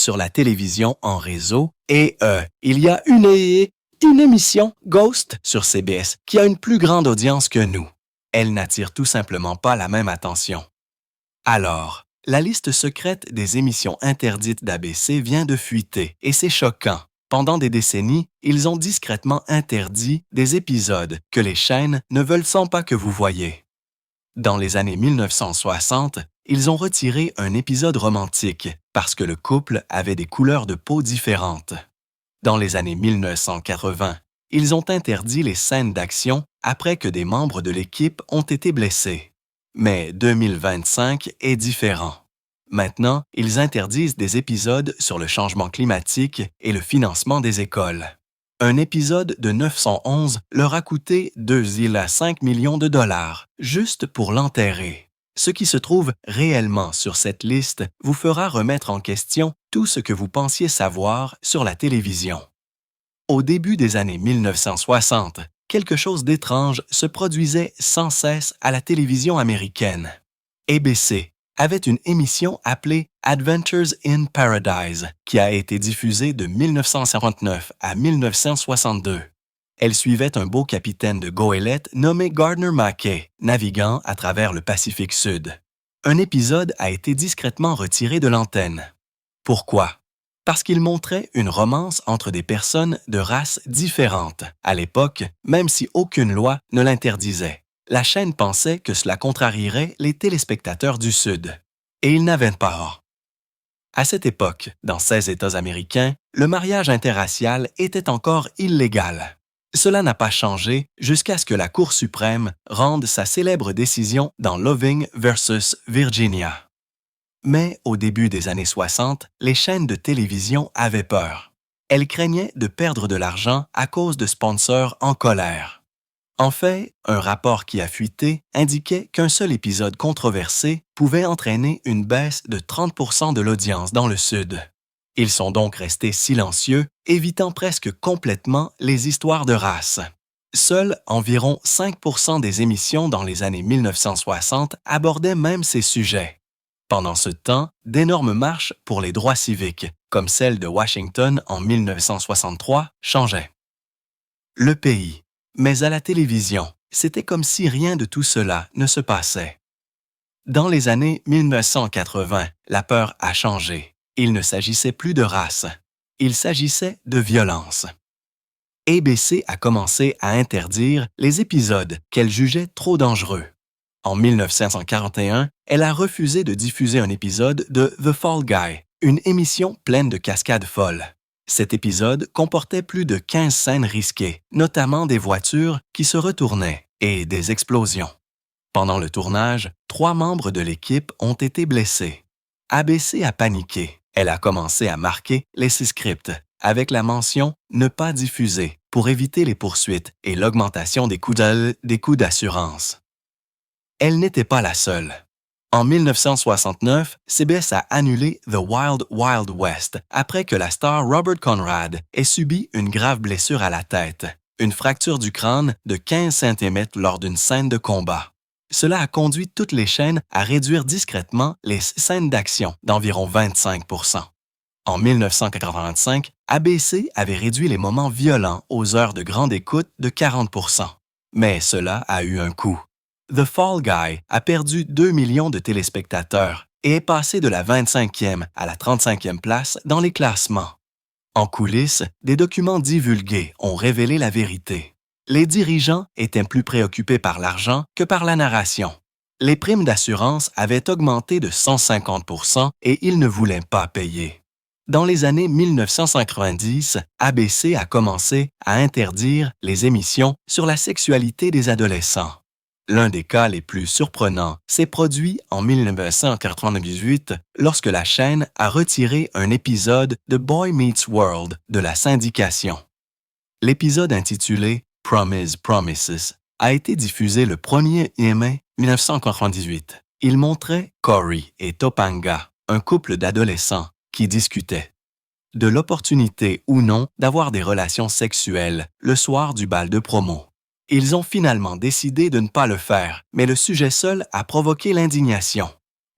sur la télévision en réseau et il y a une émission, Ghost, sur CBS, qui a une plus grande audience que nous. Elle n'attire tout simplement pas la même attention. Alors, la liste secrète des émissions interdites d'ABC vient de fuiter et c'est choquant. Pendant des décennies, ils ont discrètement interdit des épisodes que les chaînes ne veulent sans pas que vous voyez. Dans les années 1960, ils ont retiré un épisode romantique parce que le couple avait des couleurs de peau différentes. Dans les années 1980, ils ont interdit les scènes d'action après que des membres de l'équipe ont été blessés. Mais 2025 est différent. Maintenant, ils interdisent des épisodes sur le changement climatique et le financement des écoles. Un épisode de 911 leur a coûté 2,5 millions de dollars, juste pour l'enterrer. Ce qui se trouve réellement sur cette liste vous fera remettre en question tout ce que vous pensiez savoir sur la télévision. Au début des années 1960, quelque chose d'étrange se produisait sans cesse à la télévision américaine. ABC avait une émission appelée Adventures in Paradise qui a été diffusée de 1959 à 1962. Elle suivait un beau capitaine de goélette nommé Gardner Mackay, naviguant à travers le Pacifique Sud. Un épisode a été discrètement retiré de l'antenne. Pourquoi? Parce qu'il montrait une romance entre des personnes de races différentes. À l'époque, même si aucune loi ne l'interdisait. La chaîne pensait que cela contrarierait les téléspectateurs du Sud. Et ils n'avaient pas tort. À cette époque, dans 16 États américains, le mariage interracial était encore illégal. Cela n'a pas changé jusqu'à ce que la Cour suprême rende sa célèbre décision dans Loving versus Virginia. Mais au début des années 60, les chaînes de télévision avaient peur. Elles craignaient de perdre de l'argent à cause de sponsors en colère. En fait, un rapport qui a fuité indiquait qu'un seul épisode controversé pouvait entraîner une baisse de 30% de l'audience dans le Sud. Ils sont donc restés silencieux, évitant presque complètement les histoires de race. Seuls environ 5% des émissions dans les années 1960 abordaient même ces sujets. Pendant ce temps, d'énormes marches pour les droits civiques, comme celle de Washington en 1963, changeaient. Le pays. Mais à la télévision, c'était comme si rien de tout cela ne se passait. Dans les années 1980, la peur a changé. Il ne s'agissait plus de race. Il s'agissait de violence. ABC a commencé à interdire les épisodes qu'elle jugeait trop dangereux. En 1941, elle a refusé de diffuser un épisode de The Fall Guy, une émission pleine de cascades folles. Cet épisode comportait plus de 15 scènes risquées, notamment des voitures qui se retournaient et des explosions. Pendant le tournage, 3 membres de l'équipe ont été blessés. ABC a paniqué. Elle a commencé à marquer les scripts avec la mention « Ne pas diffuser » pour éviter les poursuites et l'augmentation des coûts d'assurance. Elle n'était pas la seule. En 1969, CBS a annulé The Wild Wild West après que la star Robert Conrad ait subi une grave blessure à la tête, une fracture du crâne de 15 cm lors d'une scène de combat. Cela a conduit toutes les chaînes à réduire discrètement les scènes d'action d'environ 25%. En 1985, ABC avait réduit les moments violents aux heures de grande écoute de 40%. Mais cela a eu un coût. The Fall Guy a perdu 2 millions de téléspectateurs et est passé de la 25e à la 35e place dans les classements. En coulisses, des documents divulgués ont révélé la vérité. Les dirigeants étaient plus préoccupés par l'argent que par la narration. Les primes d'assurance avaient augmenté de 150% et ils ne voulaient pas payer. Dans les années 1990, ABC a commencé à interdire les émissions sur la sexualité des adolescents. L'un des cas les plus surprenants s'est produit en 1998 lorsque la chaîne a retiré un épisode de Boy Meets World de la syndication. L'épisode intitulé Promise Promises a été diffusé le 1er mai 1998. Il montrait Corey et Topanga, un couple d'adolescents qui discutaient de l'opportunité ou non d'avoir des relations sexuelles le soir du bal de promo. Ils ont finalement décidé de ne pas le faire, mais le sujet seul a provoqué l'indignation.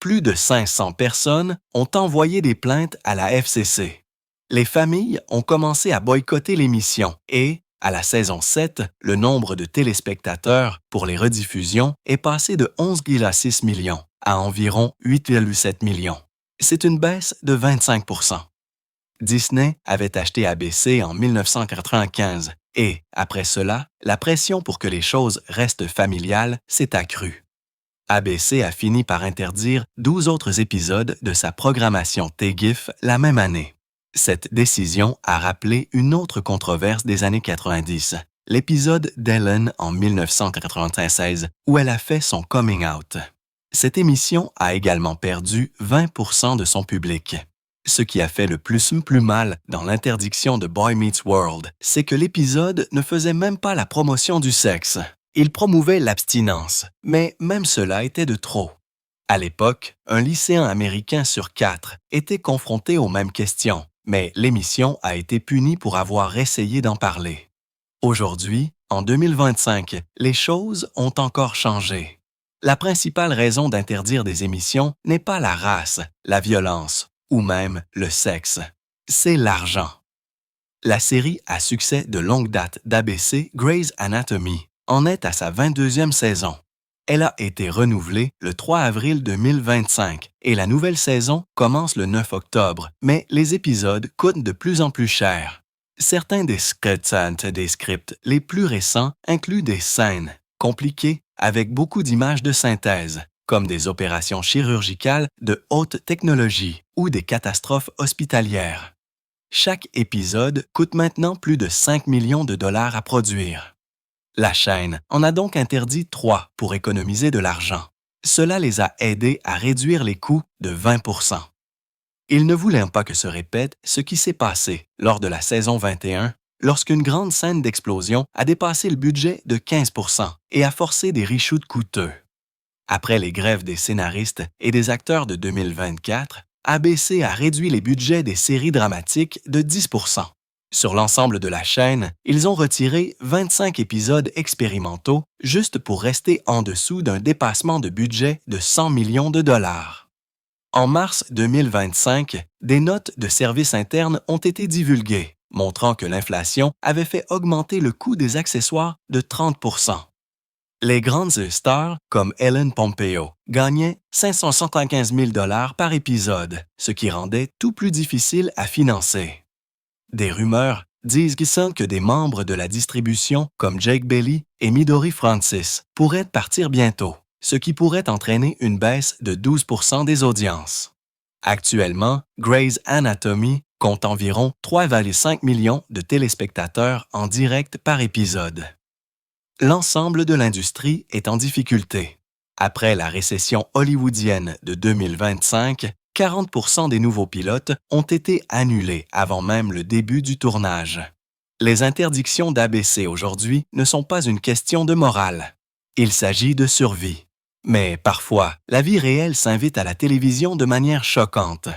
Plus de 500 personnes ont envoyé des plaintes à la FCC. Les familles ont commencé à boycotter l'émission et, à la saison 7, le nombre de téléspectateurs pour les rediffusions est passé de 11,6 millions à environ 8,7 millions. C'est une baisse de 25 %. Disney avait acheté ABC en 1995 et, après cela, la pression pour que les choses restent familiales s'est accrue. ABC a fini par interdire 12 autres épisodes de sa programmation TGIF la même année. Cette décision a rappelé une autre controverse des années 90, l'épisode d'Ellen en 1996, où elle a fait son coming out. Cette émission a également perdu 20 % de son public. Ce qui a fait le plus mal dans l'interdiction de Boy Meets World, c'est que l'épisode ne faisait même pas la promotion du sexe. Il promouvait l'abstinence, mais même cela était de trop. À l'époque, un lycéen américain sur 4 était confronté aux mêmes questions, mais l'émission a été punie pour avoir essayé d'en parler. Aujourd'hui, en 2025, les choses ont encore changé. La principale raison d'interdire des émissions n'est pas la race, la violence ou même le sexe. C'est l'argent. La série à succès de longue date d'ABC, Grey's Anatomy, en est à sa 22e saison. Elle a été renouvelée le 3 avril 2025 et la nouvelle saison commence le 9 octobre, mais les épisodes coûtent de plus en plus cher. Certains des scripts les plus récents incluent des scènes compliquées avec beaucoup d'images de synthèse, comme des opérations chirurgicales de haute technologie ou des catastrophes hospitalières. Chaque épisode coûte maintenant plus de 5 millions de dollars à produire. La chaîne en a donc interdit 3 pour économiser de l'argent. Cela les a aidés à réduire les coûts de 20 %. Ils ne voulaient pas que se répète ce qui s'est passé lors de la saison 21, lorsqu'une grande scène d'explosion a dépassé le budget de 15 % et a forcé des reshoots coûteux. Après les grèves des scénaristes et des acteurs de 2024, ABC a réduit les budgets des séries dramatiques de 10 %. Sur l'ensemble de la chaîne, ils ont retiré 25 épisodes expérimentaux juste pour rester en dessous d'un dépassement de budget de 100 millions de dollars. En mars 2025, des notes de services internes ont été divulguées, montrant que l'inflation avait fait augmenter le coût des accessoires de 30 %. Les grandes stars, comme Ellen Pompeo, gagnaient 575 000 $ par épisode, ce qui rendait tout plus difficile à financer. Des rumeurs disent que des membres de la distribution, comme Jake Bailey et Midori Francis, pourraient partir bientôt, ce qui pourrait entraîner une baisse de 12 % des audiences. Actuellement, Grey's Anatomy compte environ 3,5 millions de téléspectateurs en direct par épisode. L'ensemble de l'industrie est en difficulté. Après la récession hollywoodienne de 2025, 40 % des nouveaux pilotes ont été annulés avant même le début du tournage. Les interdictions d'ABC aujourd'hui ne sont pas une question de morale. Il s'agit de survie. Mais parfois, la vie réelle s'invite à la télévision de manière choquante.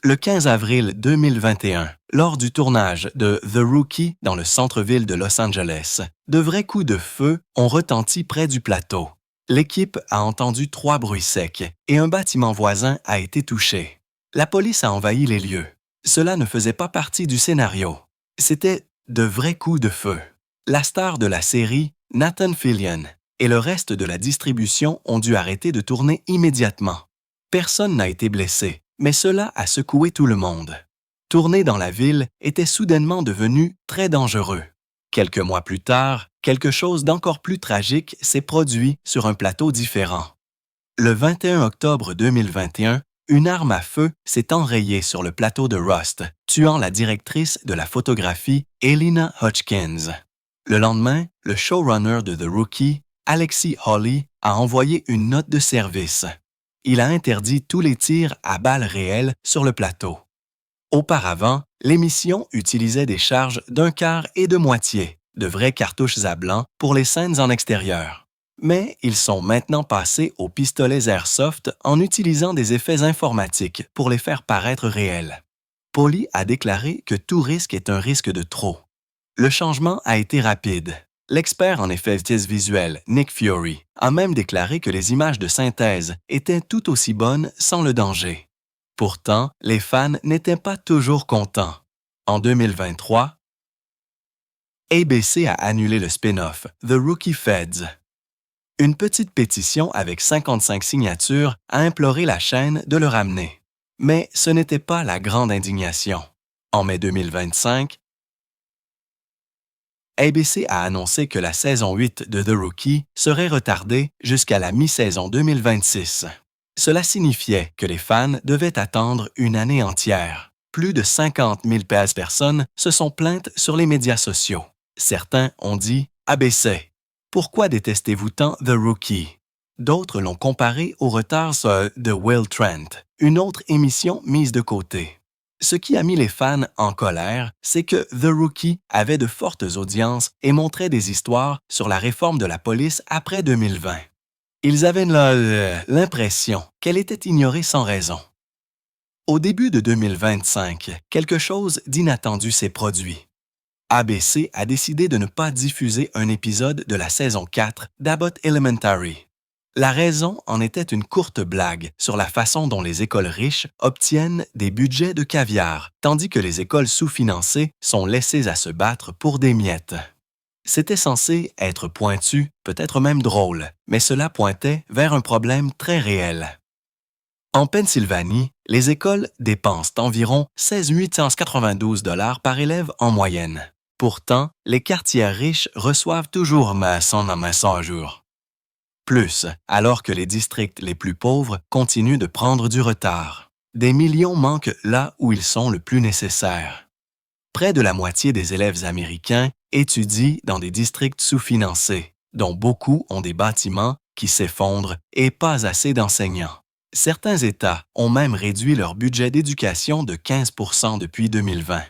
Le 15 avril 2021, lors du tournage de The Rookie dans le centre-ville de Los Angeles, de vrais coups de feu ont retenti près du plateau. L'équipe a entendu 3 bruits secs et un bâtiment voisin a été touché. La police a envahi les lieux. Cela ne faisait pas partie du scénario. C'était de vrais coups de feu. La star de la série, Nathan Fillion, et le reste de la distribution ont dû arrêter de tourner immédiatement. Personne n'a été blessé, mais cela a secoué tout le monde. Tourner dans la ville était soudainement devenu très dangereux. Quelques mois plus tard, quelque chose d'encore plus tragique s'est produit sur un plateau différent. Le 21 octobre 2021, une arme à feu s'est enrayée sur le plateau de Rust, tuant la directrice de la photographie, Elina Hodgkins. Le lendemain, le showrunner de The Rookie, Alexi Hawley, a envoyé une note de service. Il a interdit tous les tirs à balles réelles sur le plateau. Auparavant, l'émission utilisait des charges d'un quart et de moitié, de vraies cartouches à blanc pour les scènes en extérieur. Mais ils sont maintenant passés aux pistolets airsoft en utilisant des effets informatiques pour les faire paraître réels. Pauly a déclaré que tout risque est un risque de trop. Le changement a été rapide. L'expert en effets visuels Nick Fury a même déclaré que les images de synthèse étaient tout aussi bonnes sans le danger. Pourtant, les fans n'étaient pas toujours contents. En 2023, ABC a annulé le spin-off The Rookie Feds. Une petite pétition avec 55 signatures a imploré la chaîne de le ramener. Mais ce n'était pas la grande indignation. En mai 2025, ABC a annoncé que la saison 8 de The Rookie serait retardée jusqu'à la mi-saison 2026. Cela signifiait que les fans devaient attendre une année entière. Plus de 50 000 personnes se sont plaintes sur les médias sociaux. Certains ont dit « ABC, pourquoi détestez-vous tant The Rookie ?» D'autres l'ont comparé au retard sur The Will Trent, une autre émission mise de côté. Ce qui a mis les fans en colère, c'est que The Rookie avait de fortes audiences et montrait des histoires sur la réforme de la police après 2020. Ils avaient l'impression qu'elle était ignorée sans raison. Au début de 2025, quelque chose d'inattendu s'est produit. ABC a décidé de ne pas diffuser un épisode de la saison 4 d'Abbott Elementary. La raison en était une courte blague sur la façon dont les écoles riches obtiennent des budgets de caviar, tandis que les écoles sous-financées sont laissées à se battre pour des miettes. C'était censé être pointu, peut-être même drôle, mais cela pointait vers un problème très réel. En Pennsylvanie, les écoles dépensent environ 16 892 $ par élève en moyenne. Pourtant, les quartiers riches reçoivent toujours un jour. Plus, alors que les districts les plus pauvres continuent de prendre du retard. Des millions manquent là où ils sont le plus nécessaires. Près de la moitié des élèves américains étudient dans des districts sous-financés, dont beaucoup ont des bâtiments qui s'effondrent et pas assez d'enseignants. Certains États ont même réduit leur budget d'éducation de 15 % depuis 2020.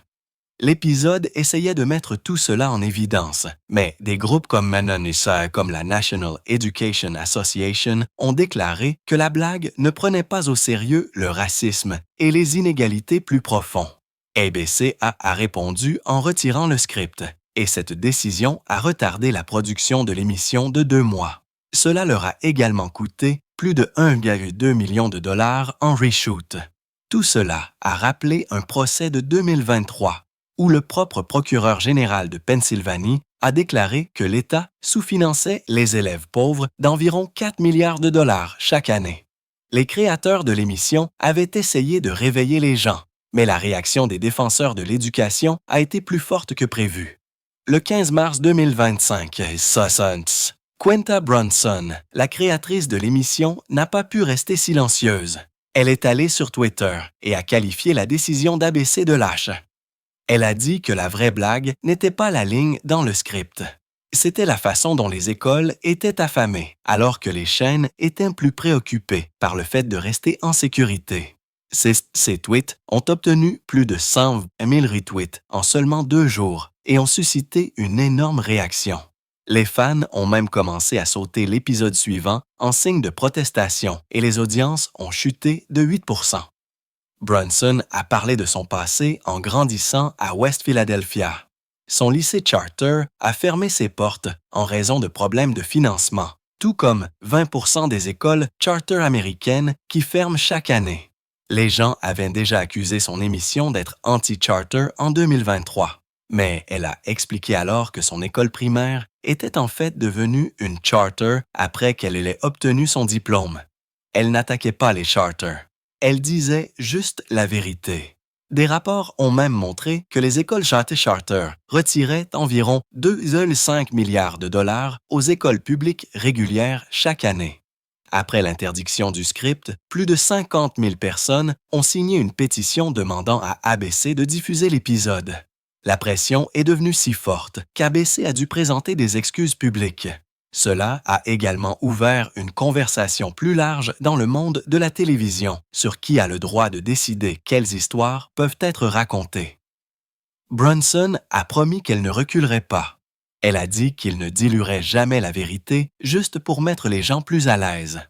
L'épisode essayait de mettre tout cela en évidence, mais des groupes comme la National Education Association ont déclaré que la blague ne prenait pas au sérieux le racisme et les inégalités plus profonds. ABC a répondu en retirant le script, et cette décision a retardé la production de l'émission de 2 mois. Cela leur a également coûté plus de 1,2 million de dollars en reshoot. Tout cela a rappelé un procès de 2023, où le propre procureur général de Pennsylvanie a déclaré que l'État sous-finançait les élèves pauvres d'environ 4 milliards de dollars chaque année. Les créateurs de l'émission avaient essayé de réveiller les gens, mais la réaction des défenseurs de l'éducation a été plus forte que prévu. Le 15 mars 2025, Quinta Brunson, la créatrice de l'émission, n'a pas pu rester silencieuse. Elle est allée sur Twitter et a qualifié la décision d'ABC de lâche. Elle a dit que la vraie blague n'était pas la ligne dans le script. C'était la façon dont les écoles étaient affamées, alors que les chaînes étaient plus préoccupées par le fait de rester en sécurité. Ces tweets ont obtenu plus de 100 000 retweets en seulement 2 jours et ont suscité une énorme réaction. Les fans ont même commencé à sauter l'épisode suivant en signe de protestation et les audiences ont chuté de 8 %. Brunson a parlé de son passé en grandissant à West Philadelphia. Son lycée charter a fermé ses portes en raison de problèmes de financement, tout comme 20 % des écoles charter américaines qui ferment chaque année. Les gens avaient déjà accusé son émission d'être anti-charter en 2023, mais elle a expliqué alors que son école primaire était en fait devenue une charter après qu'elle ait obtenu son diplôme. Elle n'attaquait pas les charters. Elle disait juste la vérité. Des rapports ont même montré que les écoles charter retiraient environ 2,5 milliards de dollars aux écoles publiques régulières chaque année. Après l'interdiction du script, plus de 50 000 personnes ont signé une pétition demandant à ABC de diffuser l'épisode. La pression est devenue si forte qu'ABC a dû présenter des excuses publiques. Cela a également ouvert une conversation plus large dans le monde de la télévision sur qui a le droit de décider quelles histoires peuvent être racontées. Brunson a promis qu'elle ne reculerait pas. Elle a dit qu'il ne diluerait jamais la vérité juste pour mettre les gens plus à l'aise.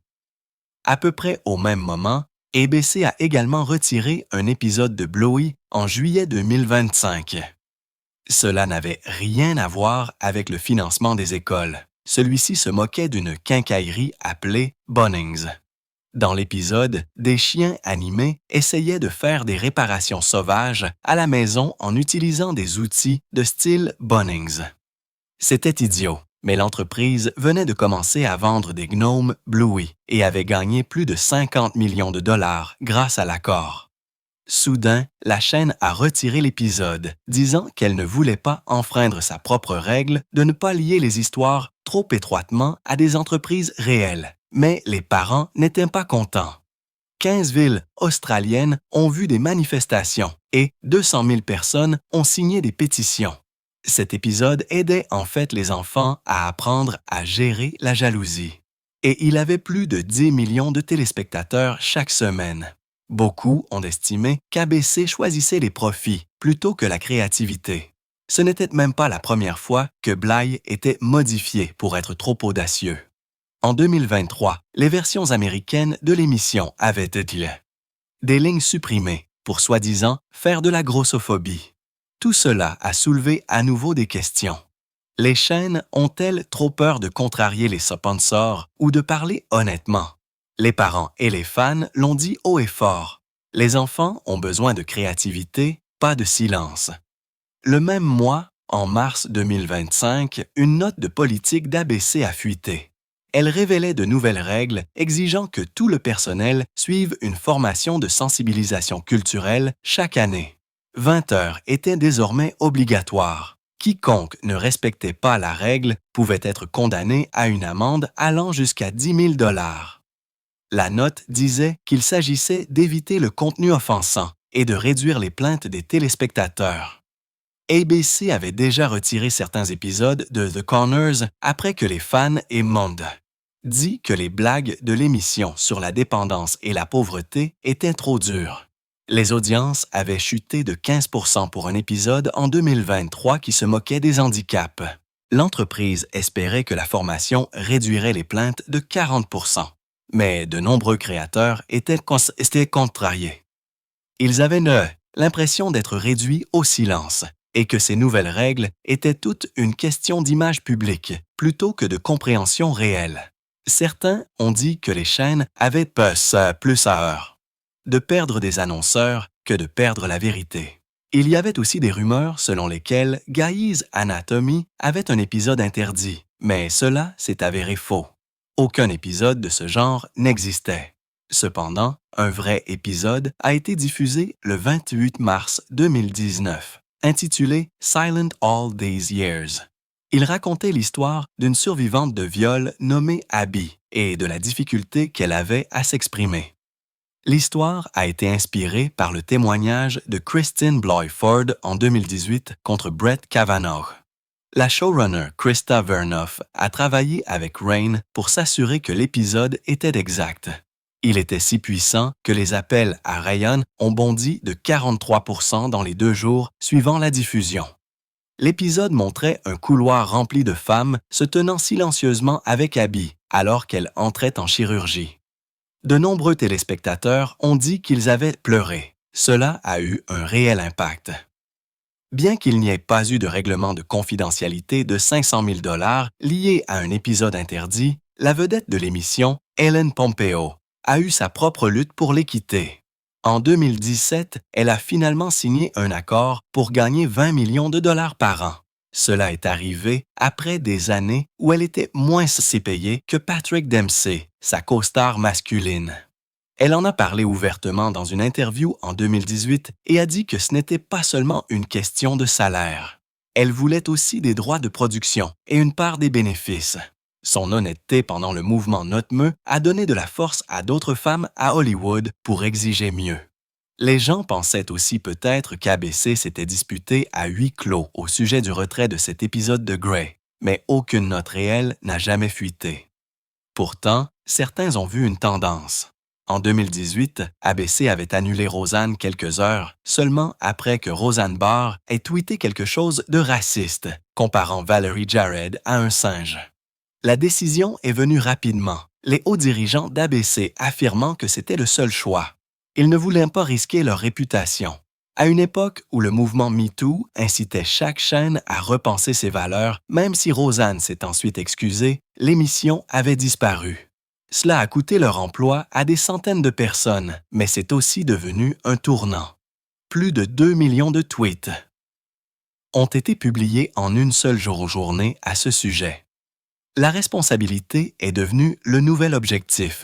À peu près au même moment, ABC a également retiré un épisode de Bluey en juillet 2025. Cela n'avait rien à voir avec le financement des écoles. Celui-ci se moquait d'une quincaillerie appelée Bunnings. Dans l'épisode, des chiens animés essayaient de faire des réparations sauvages à la maison en utilisant des outils de style Bunnings. C'était idiot, mais l'entreprise venait de commencer à vendre des gnomes Bluey et avait gagné plus de 50 millions de dollars grâce à l'accord. Soudain, la chaîne a retiré l'épisode, disant qu'elle ne voulait pas enfreindre sa propre règle de ne pas lier les histoires trop étroitement à des entreprises réelles. Mais les parents n'étaient pas contents. 15 villes australiennes ont vu des manifestations et 200 000 personnes ont signé des pétitions. Cet épisode aidait en fait les enfants à apprendre à gérer la jalousie. Et il avait plus de 10 millions de téléspectateurs chaque semaine. Beaucoup ont estimé qu'ABC choisissait les profits plutôt que la créativité. Ce n'était même pas la première fois que Bly était modifié pour être trop audacieux. En 2023, les versions américaines de l'émission avaient été des lignes supprimées pour soi-disant faire de la grossophobie. Tout cela a soulevé à nouveau des questions. Les chaînes ont-elles trop peur de contrarier les sponsors ou de parler honnêtement? Les parents et les fans l'ont dit haut et fort. Les enfants ont besoin de créativité, pas de silence. Le même mois, en mars 2025, une note de politique d'ABC a fuité. Elle révélait de nouvelles règles exigeant que tout le personnel suive une formation de sensibilisation culturelle chaque année. 20 heures étaient désormais obligatoires. Quiconque ne respectait pas la règle pouvait être condamné à une amende allant jusqu'à 10 000 $. La note disait qu'il s'agissait d'éviter le contenu offensant et de réduire les plaintes des téléspectateurs. ABC avait déjà retiré certains épisodes de The Conners après que les fans et Monde dit que les blagues de l'émission sur la dépendance et la pauvreté étaient trop dures. Les audiences avaient chuté de 15% pour un épisode en 2023 qui se moquait des handicaps. L'entreprise espérait que la formation réduirait les plaintes de 40%, mais de nombreux créateurs étaient contrariés. Ils avaient l'impression d'être réduits au silence et que ces nouvelles règles étaient toutes une question d'image publique plutôt que de compréhension réelle. Certains ont dit que les chaînes avaient plus à heure de perdre des annonceurs que de perdre la vérité. Il y avait aussi des rumeurs selon lesquelles Grey's Anatomy avait un épisode interdit, mais cela s'est avéré faux. Aucun épisode de ce genre n'existait. Cependant, un vrai épisode a été diffusé le 28 mars 2019, intitulé Silent All These Years. Il racontait l'histoire d'une survivante de viol nommée Abby et de la difficulté qu'elle avait à s'exprimer. L'histoire a été inspirée par le témoignage de Christine Bly Ford en 2018 contre Brett Kavanaugh. La showrunner Krista Vernoff a travaillé avec Rain pour s'assurer que l'épisode était exact. Il était si puissant que les appels à Ryan ont bondi de 43% dans les 2 jours suivant la diffusion. L'épisode montrait un couloir rempli de femmes se tenant silencieusement avec Abby alors qu'elle entrait en chirurgie. De nombreux téléspectateurs ont dit qu'ils avaient pleuré. Cela a eu un réel impact. Bien qu'il n'y ait pas eu de règlement de confidentialité de 500 000 $ lié à un épisode interdit, la vedette de l'émission, Ellen Pompeo, a eu sa propre lutte pour l'équité. En 2017, elle a finalement signé un accord pour gagner 20 millions de dollars par an. Cela est arrivé après des années où elle était moins payée que Patrick Dempsey, sa co-star masculine. Elle en a parlé ouvertement dans une interview en 2018 et a dit que ce n'était pas seulement une question de salaire. Elle voulait aussi des droits de production et une part des bénéfices. Son honnêteté pendant le mouvement Notme a donné de la force à d'autres femmes à Hollywood pour exiger mieux. Les gens pensaient aussi peut-être qu'ABC s'était disputé à huis clos au sujet du retrait de cet épisode de Grey, mais aucune note réelle n'a jamais fuité. Pourtant, certains ont vu une tendance. En 2018, ABC avait annulé Roseanne quelques heures seulement après que Roseanne Barr ait tweeté quelque chose de raciste, comparant Valerie Jarrett à un singe. La décision est venue rapidement, les hauts dirigeants d'ABC affirmant que c'était le seul choix. Ils ne voulaient pas risquer leur réputation. À une époque où le mouvement MeToo incitait chaque chaîne à repenser ses valeurs, même si Roseanne s'est ensuite excusée, l'émission avait disparu. Cela a coûté leur emploi à des centaines de personnes, mais c'est aussi devenu un tournant. Plus de 2 millions de tweets ont été publiés en une seule journée à ce sujet. La responsabilité est devenue le nouvel objectif.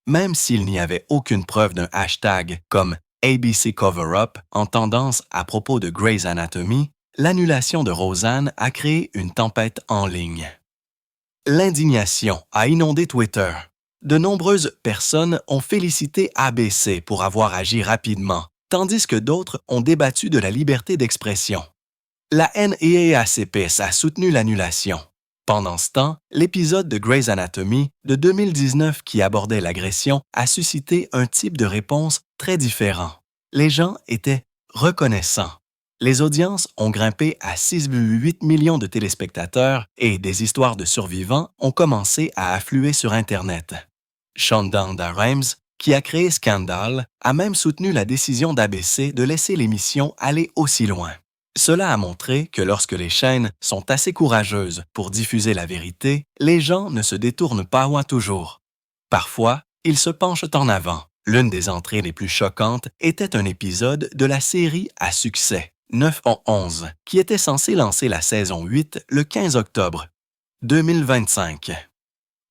Même s'il n'y avait aucune preuve d'un hashtag comme ABC Cover-Up en tendance à propos de Grey's Anatomy, l'annulation de Roseanne a créé une tempête en ligne. L'indignation a inondé Twitter. De nombreuses personnes ont félicité ABC pour avoir agi rapidement, tandis que d'autres ont débattu de la liberté d'expression. La NAACP a soutenu l'annulation. Pendant ce temps, l'épisode de Grey's Anatomy de 2019 qui abordait l'agression a suscité un type de réponse très différent. Les gens étaient reconnaissants. Les audiences ont grimpé à 6,8 millions de téléspectateurs et des histoires de survivants ont commencé à affluer sur Internet. Shonda Rhimes, qui a créé Scandal, a même soutenu la décision d'ABC de laisser l'émission aller aussi loin. Cela a montré que lorsque les chaînes sont assez courageuses pour diffuser la vérité, les gens ne se détournent pas loin toujours. Parfois, ils se penchent en avant. L'une des entrées les plus choquantes était un épisode de la série à succès, 911, qui était censé lancer la saison 8 le 15 octobre 2025.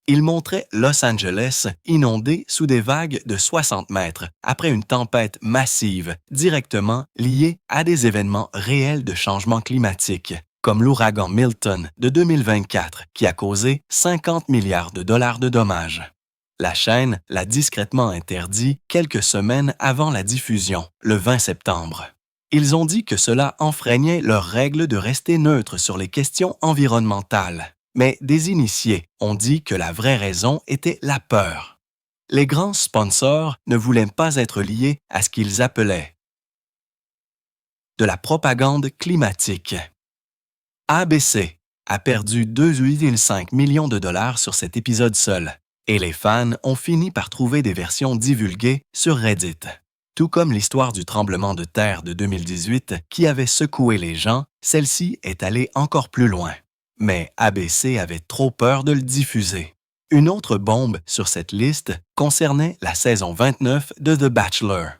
Il montrait Los Angeles inondé sous des vagues de 60 mètres après une tempête massive directement liée à des événements réels de changement climatique, comme l'ouragan Milton de 2024 qui a causé 50 milliards de dollars de dommages. La chaîne l'a discrètement interdit quelques semaines avant la diffusion, le 20 septembre. Ils ont dit que cela enfreignait leurs règles de rester neutres sur les questions environnementales. Mais des initiés ont dit que la vraie raison était la peur. Les grands sponsors ne voulaient pas être liés à ce qu'ils appelaient de la propagande climatique. ABC a perdu 2,5 millions de dollars sur cet épisode seul, et les fans ont fini par trouver des versions divulguées sur Reddit. Tout comme l'histoire du tremblement de terre de 2018 qui avait secoué les gens, celle-ci est allée encore plus loin. Mais ABC avait trop peur de le diffuser. Une autre bombe sur cette liste concernait la saison 29 de The Bachelor.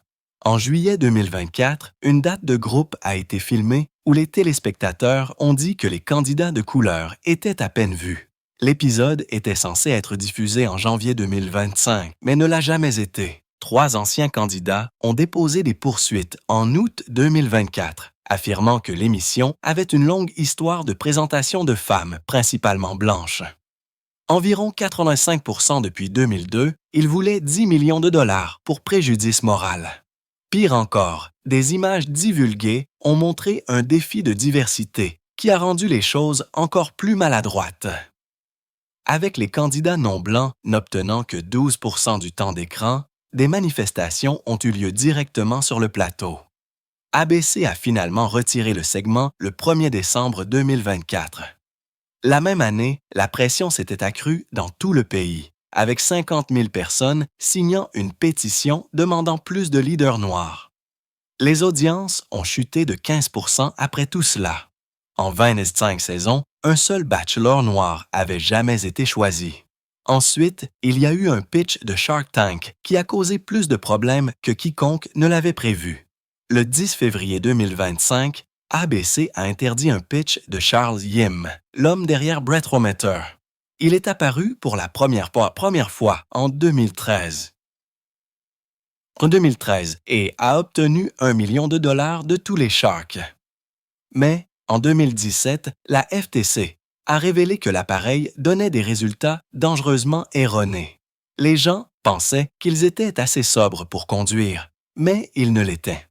En juillet 2024, une date de groupe a été filmée où les téléspectateurs ont dit que les candidats de couleur étaient à peine vus. L'épisode était censé être diffusé en janvier 2025, mais ne l'a jamais été. 3 anciens candidats ont déposé des poursuites en août 2024. Affirmant que l'émission avait une longue histoire de présentation de femmes, principalement blanches. Environ 85% depuis 2002, ils voulaient 10 millions de dollars pour préjudice moral. Pire encore, des images divulguées ont montré un défi de diversité qui a rendu les choses encore plus maladroites. Avec les candidats non blancs n'obtenant que 12% du temps d'écran, des manifestations ont eu lieu directement sur le plateau. ABC a finalement retiré le segment le 1er décembre 2024. La même année, la pression s'était accrue dans tout le pays, avec 50 000 personnes signant une pétition demandant plus de leaders noirs. Les audiences ont chuté de 15% après tout cela. En 25 saisons, un seul bachelor noir avait jamais été choisi. Ensuite, il y a eu un pitch de Shark Tank qui a causé plus de problèmes que quiconque ne l'avait prévu. Le 10 février 2025, ABC a interdit un pitch de Charles Yim, l'homme derrière Brettmeter. Il est apparu pour la première fois en 2013. Et a obtenu 1 million de dollars de tous les Sharks. Mais, en 2017, la FTC a révélé que l'appareil donnait des résultats dangereusement erronés. Les gens pensaient qu'ils étaient assez sobres pour conduire, mais ils ne l'étaient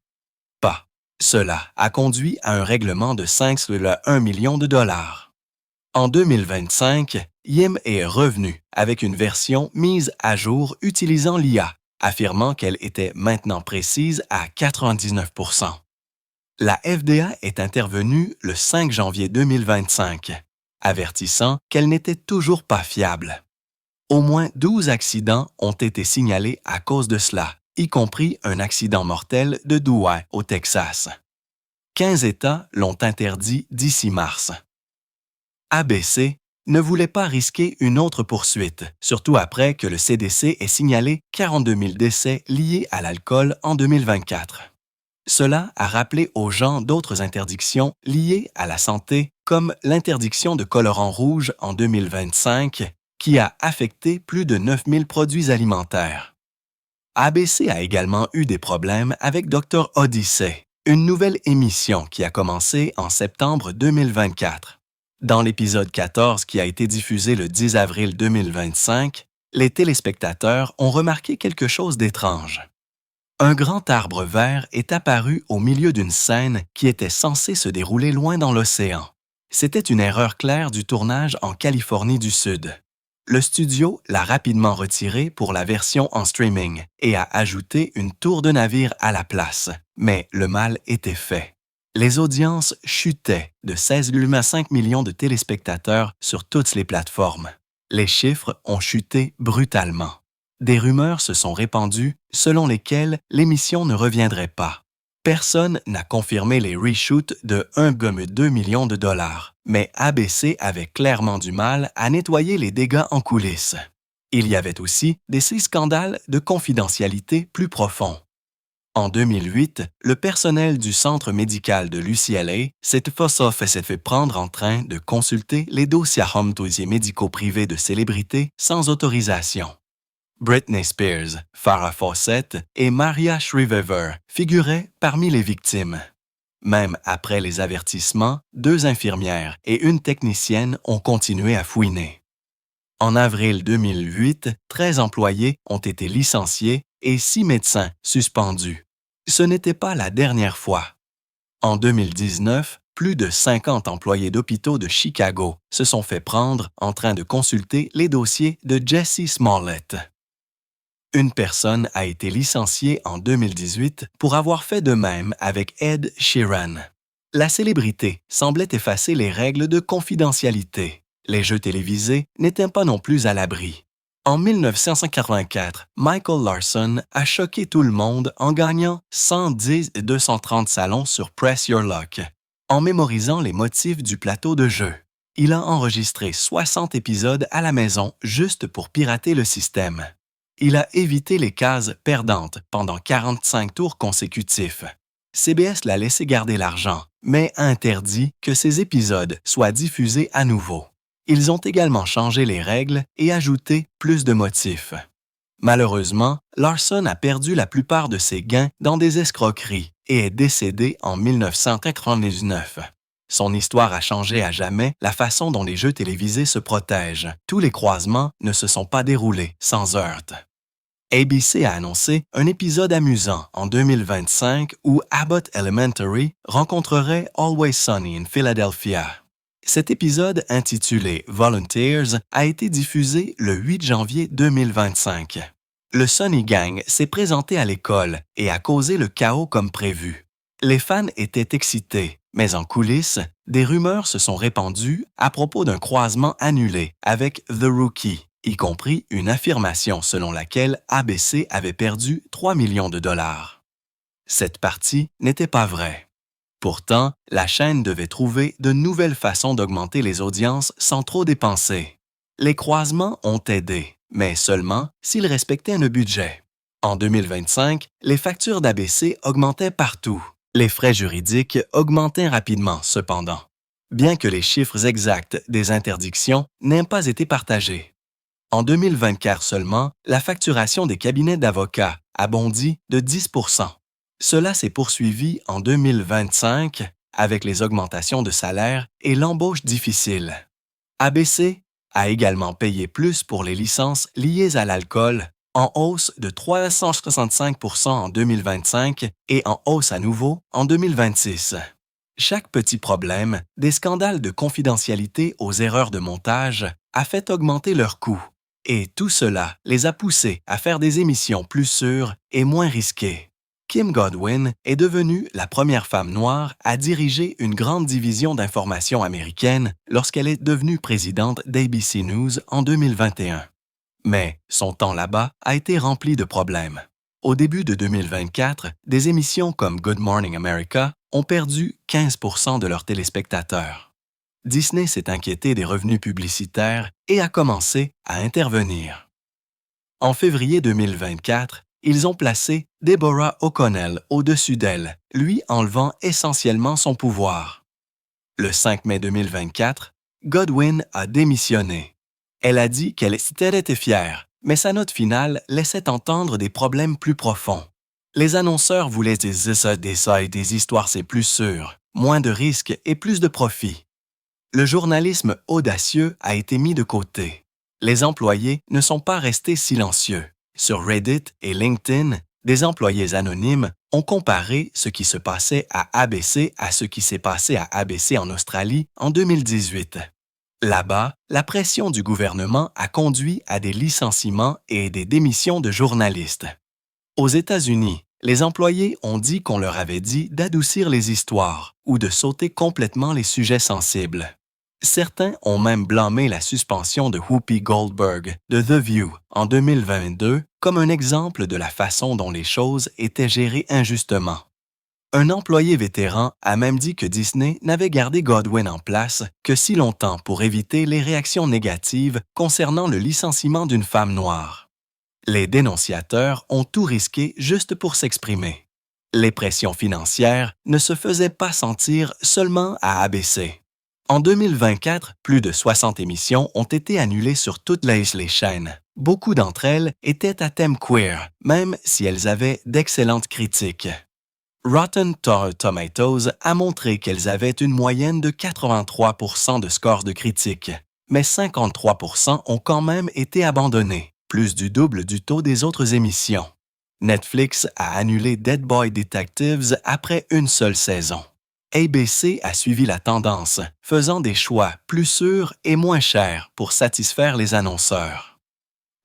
pas. Cela a conduit à un règlement de 5,1 millions de dollars. En 2025, Yim est revenu avec une version mise à jour utilisant l'IA, affirmant qu'elle était maintenant précise à 99%. La FDA est intervenue le 5 janvier 2025, avertissant qu'elle n'était toujours pas fiable. Au moins 12 accidents ont été signalés à cause de cela, y compris un accident mortel de Douai au Texas. 15 États l'ont interdit d'ici mars. ABC ne voulait pas risquer une autre poursuite, surtout après que le CDC ait signalé 42 000 décès liés à l'alcool en 2024. Cela a rappelé aux gens d'autres interdictions liées à la santé, comme l'interdiction de colorants rouges en 2025, qui a affecté plus de 9 000 produits alimentaires. ABC a également eu des problèmes avec Dr. Odyssey, une nouvelle émission qui a commencé en septembre 2024. Dans l'épisode 14 qui a été diffusé le 10 avril 2025, les téléspectateurs ont remarqué quelque chose d'étrange. Un grand arbre vert est apparu au milieu d'une scène qui était censée se dérouler loin dans l'océan. C'était une erreur claire du tournage en Californie du Sud. Le studio l'a rapidement retiré pour la version en streaming et a ajouté une tour de navire à la place, mais le mal était fait. Les audiences chutaient de 16,5 millions de téléspectateurs sur toutes les plateformes. Les chiffres ont chuté brutalement. Des rumeurs se sont répandues selon lesquelles l'émission ne reviendrait pas. Personne n'a confirmé les reshoots de 1,2 million de dollars, mais ABC avait clairement du mal à nettoyer les dégâts en coulisses. Il y avait aussi des scandales de confidentialité plus profonds. En 2008, le personnel du centre médical de l'UCLA s'est fait prendre en train de consulter les dossiers médicaux privés de célébrités sans autorisation. Britney Spears, Farrah Fawcett et Maria Shriver figuraient parmi les victimes. Même après les avertissements, 2 infirmières et une technicienne ont continué à fouiner. En avril 2008, 13 employés ont été licenciés et 6 médecins suspendus. Ce n'était pas la dernière fois. En 2019, plus de 50 employés d'hôpitaux de Chicago se sont fait prendre en train de consulter les dossiers de Jussie Smollett. Une personne a été licenciée en 2018 pour avoir fait de même avec Ed Sheeran. La célébrité semblait effacer les règles de confidentialité. Les jeux télévisés n'étaient pas non plus à l'abri. En 1984, Michael Larson a choqué tout le monde en gagnant 110 et 230 salons sur Press Your Luck, en mémorisant les motifs du plateau de jeu. Il a enregistré 60 épisodes à la maison juste pour pirater le système. Il a évité les cases perdantes pendant 45 tours consécutifs. CBS l'a laissé garder l'argent, mais a interdit que ces épisodes soient diffusés à nouveau. Ils ont également changé les règles et ajouté plus de motifs. Malheureusement, Larson a perdu la plupart de ses gains dans des escroqueries et est décédé en 1999. Son histoire a changé à jamais la façon dont les jeux télévisés se protègent. Tous les croisements ne se sont pas déroulés sans heurts. ABC a annoncé un épisode amusant en 2025 où Abbott Elementary rencontrerait Always Sunny in Philadelphia. Cet épisode intitulé Volunteers a été diffusé le 8 janvier 2025. Le Sunny Gang s'est présenté à l'école et a causé le chaos comme prévu. Les fans étaient excités, mais en coulisses, des rumeurs se sont répandues à propos d'un croisement annulé avec The Rookie, y compris une affirmation selon laquelle ABC avait perdu 3 millions de dollars. Cette partie n'était pas vraie. Pourtant, la chaîne devait trouver de nouvelles façons d'augmenter les audiences sans trop dépenser. Les croisements ont aidé, mais seulement s'ils respectaient le budget. En 2025, les factures d'ABC augmentaient partout. Les frais juridiques augmentaient rapidement, cependant, bien que les chiffres exacts des interdictions n'aient pas été partagés. En 2024 seulement, la facturation des cabinets d'avocats a bondi de 10 %. Cela s'est poursuivi en 2025 avec les augmentations de salaire et l'embauche difficile. ABC a également payé plus pour les licences liées à l'alcool, en hausse de 365 % en 2025 et en hausse à nouveau en 2026. Chaque petit problème, des scandales de confidentialité aux erreurs de montage, a fait augmenter leurs coûts. Et tout cela les a poussés à faire des émissions plus sûres et moins risquées. Kim Godwin est devenue la première femme noire à diriger une grande division d'information américaine lorsqu'elle est devenue présidente d'ABC News en 2021. Mais son temps là-bas a été rempli de problèmes. Au début de 2024, des émissions comme Good Morning America ont perdu 15% de leurs téléspectateurs. Disney s'est inquiété des revenus publicitaires et a commencé à intervenir. En février 2024, ils ont placé Deborah O'Connell au-dessus d'elle, lui enlevant essentiellement son pouvoir. Le 5 mai 2024, Godwin a démissionné. Elle a dit qu'elle était fière, mais sa note finale laissait entendre des problèmes plus profonds. Les annonceurs voulaient des histoires c'est plus sûr, moins de risques et plus de profit. Le journalisme audacieux a été mis de côté. Les employés ne sont pas restés silencieux. Sur Reddit et LinkedIn, des employés anonymes ont comparé ce qui se passait à ABC à ce qui s'est passé à ABC en Australie en 2018. Là-bas, la pression du gouvernement a conduit à des licenciements et des démissions de journalistes. Aux États-Unis, les employés ont dit qu'on leur avait dit d'adoucir les histoires ou de sauter complètement les sujets sensibles. Certains ont même blâmé la suspension de Whoopi Goldberg de The View en 2022 comme un exemple de la façon dont les choses étaient gérées injustement. Un employé vétéran a même dit que Disney n'avait gardé Godwin en place que si longtemps pour éviter les réactions négatives concernant le licenciement d'une femme noire. Les dénonciateurs ont tout risqué juste pour s'exprimer. Les pressions financières ne se faisaient pas sentir seulement à ABC. En 2024, plus de 60 émissions ont été annulées sur toutes les chaînes. Beaucoup d'entre elles étaient à thème queer, même si elles avaient d'excellentes critiques. Rotten Tomatoes a montré qu'elles avaient une moyenne de 83% de scores de critiques, mais 53% ont quand même été abandonnés, plus du double du taux des autres émissions. Netflix a annulé Dead Boy Detectives après une seule saison. ABC a suivi la tendance, faisant des choix plus sûrs et moins chers pour satisfaire les annonceurs.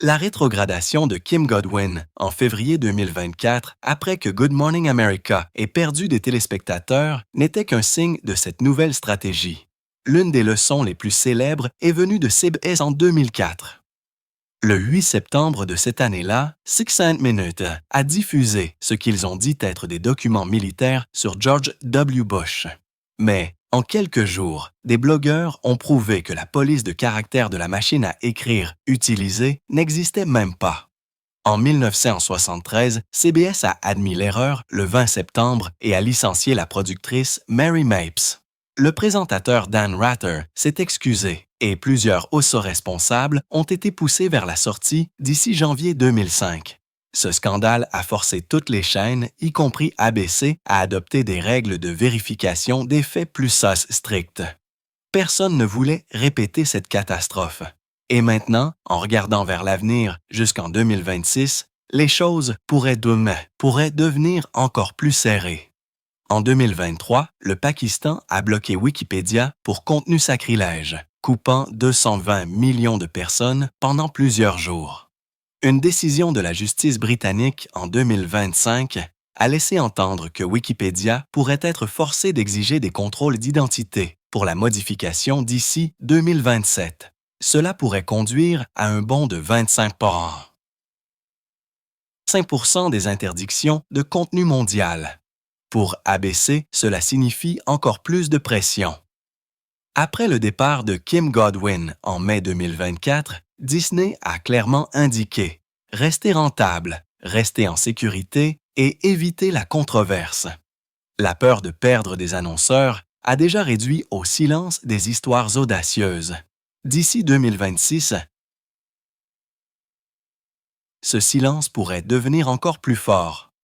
La rétrogradation de Kim Godwin en février 2024, après que Good Morning America ait perdu des téléspectateurs, n'était qu'un signe de cette nouvelle stratégie. L'une des leçons les plus célèbres est venue de CBS en 2004. Le 8 septembre de cette année-là, 60 Minutes a diffusé ce qu'ils ont dit être des documents militaires sur George W. Bush. Mais, en quelques jours, des blogueurs ont prouvé que la police de caractère de la machine à écrire utilisée n'existait même pas. En 1973, CBS a admis l'erreur le 20 septembre et a licencié la productrice Mary Mapes. Le présentateur Dan Rather s'est excusé et plusieurs hauts responsables ont été poussés vers la sortie d'ici janvier 2005. Ce scandale a forcé toutes les chaînes, y compris ABC, à adopter des règles de vérification des faits plus strictes. Personne ne voulait répéter cette catastrophe. Et maintenant, en regardant vers l'avenir jusqu'en 2026, les choses pourraient devenir encore plus serrées. En 2023, le Pakistan a bloqué Wikipédia pour contenu sacrilège, coupant 220 millions de personnes pendant plusieurs jours. Une décision de la justice britannique en 2025 a laissé entendre que Wikipédia pourrait être forcé d'exiger des contrôles d'identité pour la modification d'ici 2027. Cela pourrait conduire à un bond de 25% des interdictions de contenu mondial. Pour ABC, cela signifie encore plus de pression. Après le départ de Kim Godwin en mai 2024, Disney a clairement indiqué « rester rentable, rester en sécurité et éviter la controverse ». La peur de perdre des annonceurs a déjà réduit au silence des histoires audacieuses. D'ici 2026, ce silence pourrait devenir encore plus fort.